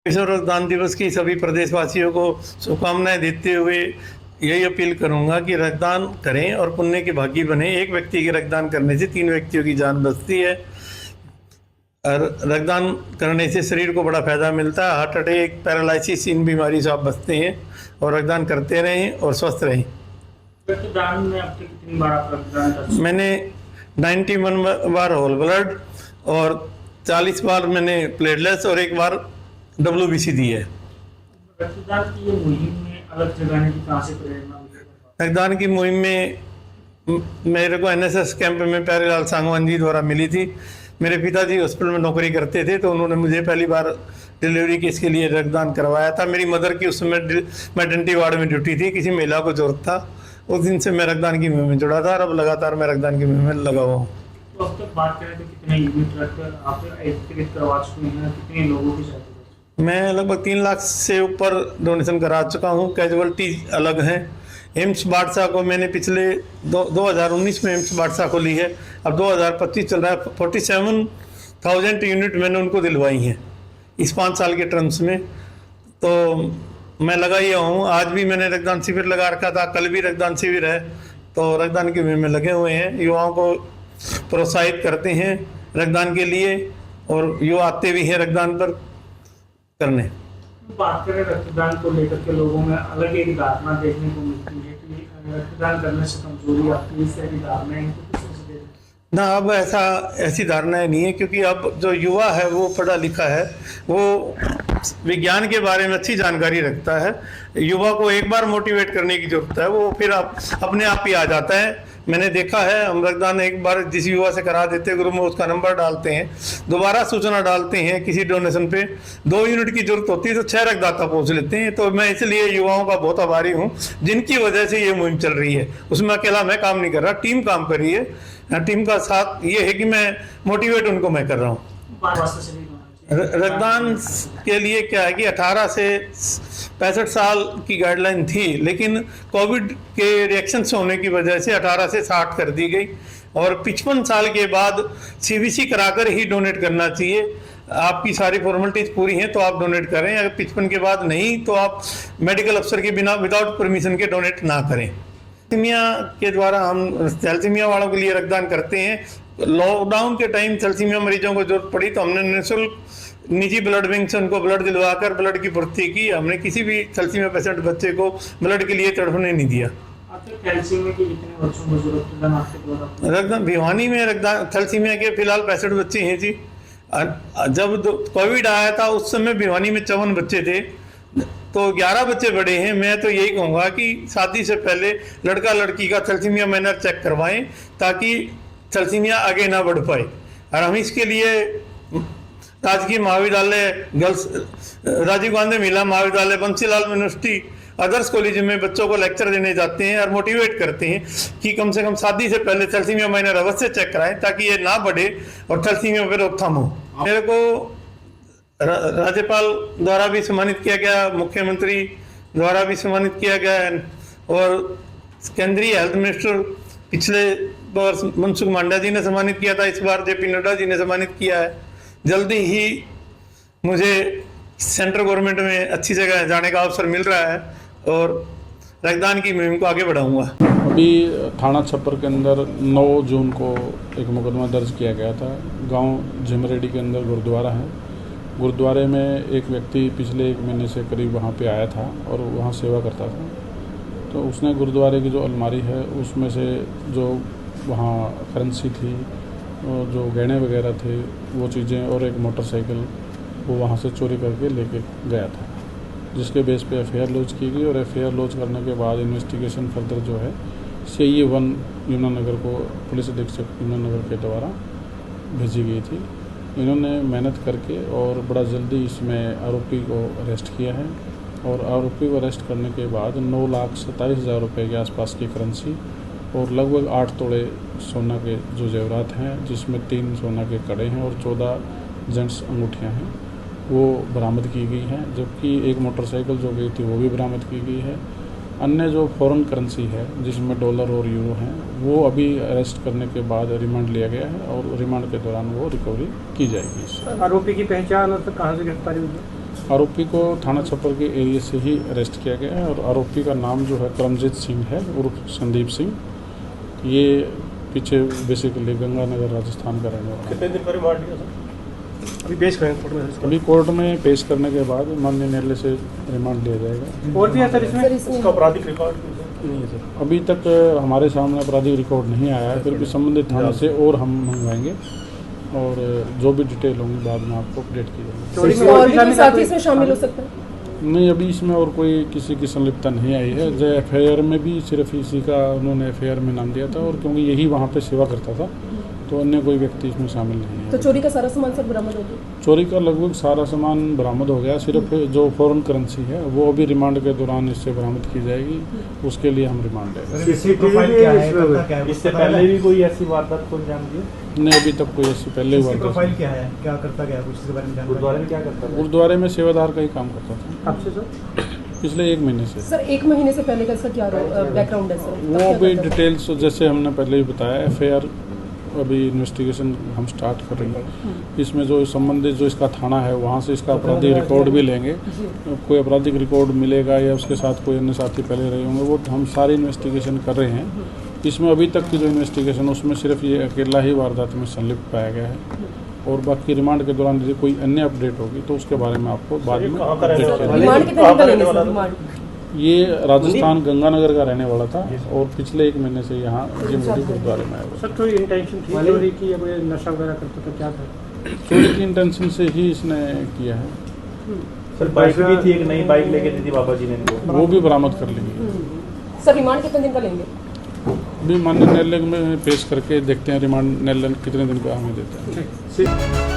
विश्व रक्तदान दिवस की सभी प्रदेशवासियों को शुभकामनाएं देते हुए यही अपील करूंगा कि रक्तदान करें और पुण्य के भागी बने। एक व्यक्ति के रक्तदान करने से 3 व्यक्तियों की जान बचती है और रक्तदान करने से शरीर को बड़ा फायदा मिलता है। हार्ट अटैक, पैरालिसिस, इन बीमारी से आप बचते हैं और रक्तदान करते रहें और स्वस्थ रहें। रक्तदान में अब तक कितनी बार आप रक्तदान कर चुके हैं? मैंने 91 बार होल ब्लड और 40 बार मैंने प्लेटलेट्स और 1 बार WBC दी है। रक्तदान की ये मुहिम में अलग जगाने की कहाँ से प्रेरणा मिली? रक्तदान की मुहिम में मेरे को NSS कैंप में प्यारेलाल सांगवान जी द्वारा मिली थी। मेरे पिताजी हॉस्पिटल में नौकरी करते थे तो उन्होंने मुझे पहली बार डिलीवरी केस के लिए रक्तदान करवाया था। मेरी मदर की उस समय मैटरनिटी वार्ड में ड्यूटी थी, किसी महिला को जरूरत था। उस दिन से मैं रक्तदान की मुहिम में जुड़ा था और अब लगातार मैं रक्तदान की मुहिम में लगा हुआ हूँ। तो अब तक बात करें तो कितने यूनिट रक्त आप एकत्रित करवा चुके हैं, कितने लोगों की सहायता? मैं लगभग 3 लाख से ऊपर डोनेशन करा चुका हूँ। कैजुअलिटी अलग हैं। एम्स बादशाह को मैंने पिछले 2019 में एम्स बादशाह को ली है। अब 2025 चल रहा है। 47,000 यूनिट मैंने उनको दिलवाई हैं इस 5 साल के टर्म्स में। तो मैं लगा ही हूँ। आज भी मैंने रक्तदान शिविर लगा रखा था, कल भी रक्तदान शिविर है। तो रक्तदान के मुहिम में लगे हुए हैं, युवाओं को प्रोत्साहित करते हैं रक्तदान के लिए और युवा आते भी हैं रक्तदान पर करने। बात करें रक्तदान को लेकर के लोगों में अलग एक धारणा देखने को मिलती है कि रक्तदान करने से कमजोरी आती है, इस तरह की धारणाएं ना। अब ऐसी धारणाएं नहीं है, क्योंकि अब जो युवा है वो पढ़ा लिखा है, वो विज्ञान के बारे में अच्छी जानकारी रखता है। युवा को एक बार मोटिवेट करने की जरूरत है, वो फिर अपने आप ही आ जाता है। मैंने देखा है, हम रक्तदान एक बार जिस युवा से करा देते हैं, ग्रुप में उसका नंबर डालते हैं, दोबारा सूचना डालते हैं किसी डोनेशन पे, 2 यूनिट की जरूरत होती है तो 6 रक्तदाता पहुंच लेते हैं। तो मैं इसलिए युवाओं का बहुत आभारी हूं जिनकी वजह से ये मुहिम चल रही है। उसमें अकेला मैं काम नहीं कर रहा, टीम काम कर रही है। टीम का साथ ये है कि मैं मोटिवेट उनको मैं कर रहा हूँ। रक्तदान के लिए क्या है कि 18 से 65 साल की गाइडलाइन थी, लेकिन कोविड के रिएक्शन होने की वजह से 18 से 60 कर दी गई और 55 साल के बाद CBC कराकर ही डोनेट करना चाहिए। आपकी सारी फॉर्मेलिटीज पूरी हैं तो आप डोनेट करें। अगर 55 के बाद नहीं तो आप मेडिकल अफसर के बिना विदाउट परमिशन के डोनेट ना करें। थैलेसीमिया के द्वारा हम थैलेसीमिया वालों के लिए रक्तदान करते हैं। लॉकडाउन के टाइम थैलेसीमिया मरीजों को जरूरत पड़ी तो हमने निःशुल्क निजी ब्लड बैंक से उनको ब्लड दिलवाकर ब्लड की पूर्ति की। हमने किसी भी थैलेसीमिया पेशेंट बच्चे को ब्लड के लिए तड़पने नहीं दिया। रक्तदान भिवानी में रक्तदान थैलेसीमिया के फिलहाल 65 बच्चे हैं जी। जब कोविड आया था उस समय भिवानी में 54 बच्चे थे, तो 11 बच्चे बड़े हैं। मैं तो यही कहूँगा कि शादी से पहले लड़का लड़की का थैलेसीमिया माइनर चेक करवाएं ताकि थैलेसीमिया आगे ना बढ़ पाए। और हम इसके लिए राजकीय महाविद्यालय, गर्ल्स राजीव गांधी महिला महाविद्यालय, बंसीलाल यूनिवर्सिटी, अदर्स कॉलेज में बच्चों को लेक्चर देने जाते हैं और मोटिवेट करते हैं कि कम से कम शादी से पहले थैलेसीमिया माइनर अवश्य चेक कराएं ताकि ये ना बढ़े और थैलेसीमिया पर रोकथाम हो। मेरे को राज्यपाल द्वारा भी सम्मानित किया गया, मुख्यमंत्री द्वारा भी सम्मानित किया गया और केंद्रीय हेल्थ मिनिस्टर पिछले बार मनसुख मांडा जी ने सम्मानित किया था, इस बार JP नड्डा जी ने सम्मानित किया है। जल्दी ही मुझे सेंट्रल गवर्नमेंट में अच्छी जगह जाने का अवसर मिल रहा है और रक्तदान की मुहिम को आगे बढ़ाऊंगा। अभी थाना छप्पर के अंदर 9 जून को एक मुकदमा दर्ज किया गया था। गांव झिमरेडी के अंदर गुरुद्वारा है। गुरुद्वारे में एक व्यक्ति पिछले 1 महीने से करीब वहां पे आया था और वहां सेवा करता था। तो उसने गुरुद्वारे की जो अलमारी है उसमें से जो वहाँ करेंसी थी और जो गहने वगैरह थे वो चीज़ें और एक मोटरसाइकिल वो वहाँ से चोरी करके लेके गया था, जिसके बेस पे FIR लॉन्च की गई और FIR लॉन्च करने के बाद इन्वेस्टिगेशन फर्दर जो है CIE 1 यमुनानगर को पुलिस अधीक्षक यमुनानगर के द्वारा भेजी गई थी। इन्होंने मेहनत करके और बड़ा जल्दी इसमें आरोपी को अरेस्ट किया है और आरोपी को अरेस्ट करने के बाद 9,27,000 रुपये के आसपास की करेंसी और लगभग 8 तोड़े सोना के जो जेवरात हैं, जिसमें 3 सोना के कड़े हैं और 14 जेंट्स अंगूठियां हैं, वो बरामद की गई हैं। जबकि एक मोटरसाइकिल जो गई थी वो भी बरामद की गई है। अन्य जो फॉरेन करेंसी है जिसमें डॉलर और यूरो हैं, वो अभी अरेस्ट करने के बाद रिमांड लिया गया है और रिमांड के दौरान वो रिकवरी की जाएगी। आरोपी की पहचान और कहाँ से गिरफ्तारी हुई? आरोपी को थाना छप्पर के एरिया से ही अरेस्ट किया गया है और आरोपी का नाम जो है करमजीत सिंह है उर्फ संदीप सिंह। ये पीछे बेसिकली गंगानगर राजस्थान का रहने वाला है। कितने दिन का रिमांड लिया सर? अभी पेश करेंगे कोर्ट में? अभी कोर्ट में पेश करने के बाद माननीय न्यायालय से रिमांड लिया जाएगा। और भी है सर इसमें? इसका आपराधिक रिकॉर्ड नहीं है सर? अभी तक हमारे सामने आपराधिक रिकॉर्ड नहीं आया है, फिर भी संबंधित थाने से और हम मंगवाएंगे और जो भी डिटेल होंगी बाद में आपको अपडेट की जाएगी। और भी साथी इसमें शामिल हो सकता है? नहीं, अभी इसमें और कोई किसी की संलिप्तता नहीं आई है। जो एफआईआर में भी सिर्फ इसी का उन्होंने एफआईआर में नाम दिया था और क्योंकि यही वहाँ पे सेवा करता था तो अन्य कोई व्यक्ति इसमें शामिल नहीं है। तो चोरी का सारा सामान सब बरामद हो गया? चोरी का लगभग सारा सामान बरामद हो गया, सिर्फ जो फॉरेन करेंसी है वो अभी रिमांड के दौरान इससे बरामद की जाएगी, उसके लिए हम रिमांड लेंगे। इससे पहले भी कोई ऐसी वारदात को अंजाम दिया? नहीं, अभी तक कोई ऐसी पहले हुआ प्रोफाइल क्या है, क्या करता गया, कुछ इसके बारे में जानकारी? गुरुद्वारे में क्या करता है? गुरुद्वारे में सेवादार का ही काम करता था आपसे सर? पिछले 1 महीने से। सर 1 महीने से पहले का इसका क्या बैकग्राउंड है सर? वो अभी डिटेल्स जैसे हमने पहले ही बताया, एफआईआर अभी इन्वेस्टिगेशन हम स्टार्ट कर रहे हैं। इसमें जो संबंधित जो इसका थाना है वहाँ से इसका आपराधिक रिकॉर्ड भी लेंगे। कोई आपराधिक रिकॉर्ड मिलेगा या उसके साथ कोई अन्य साथी पहले रहे होंगे, वो हम सारी इन्वेस्टिगेशन कर रहे हैं। इसमें अभी तक की जो इन्वेस्टिगेशन उसमें सिर्फ ये अकेला ही वारदात में संलिप्त पाया गया है और बाकी रिमांड के दौरान यदि कोई अन्य अपडेट होगी तो उसके बारे में आपको बाद में अपडेट किया जाएगा। रिमांड कितने दिन का लेंगे सर रिमांड? ये राजस्थान गंगानगर का रहने वाला था और पिछले 1 महीने से यहाँ जिमरेडी गुरुद्वारे में आया हुआ। सर कोई इंटेंशन थी चोरी की या कोई नशा वगैरह करता था, क्या था? चोरी की इंटेंशन से ही इसने किया है। सर बाइक भी थी, एक नई बाइक लेके दी थी बाबा जी ने इनको, वो भी बरामद कर लेंगे। सर रिमांड कितने दिन का लेंगे? अभी माननीय न्यायालय में पेश करके देखते हैं रिमांड न्यायालय कितने दिन का हमें देता है।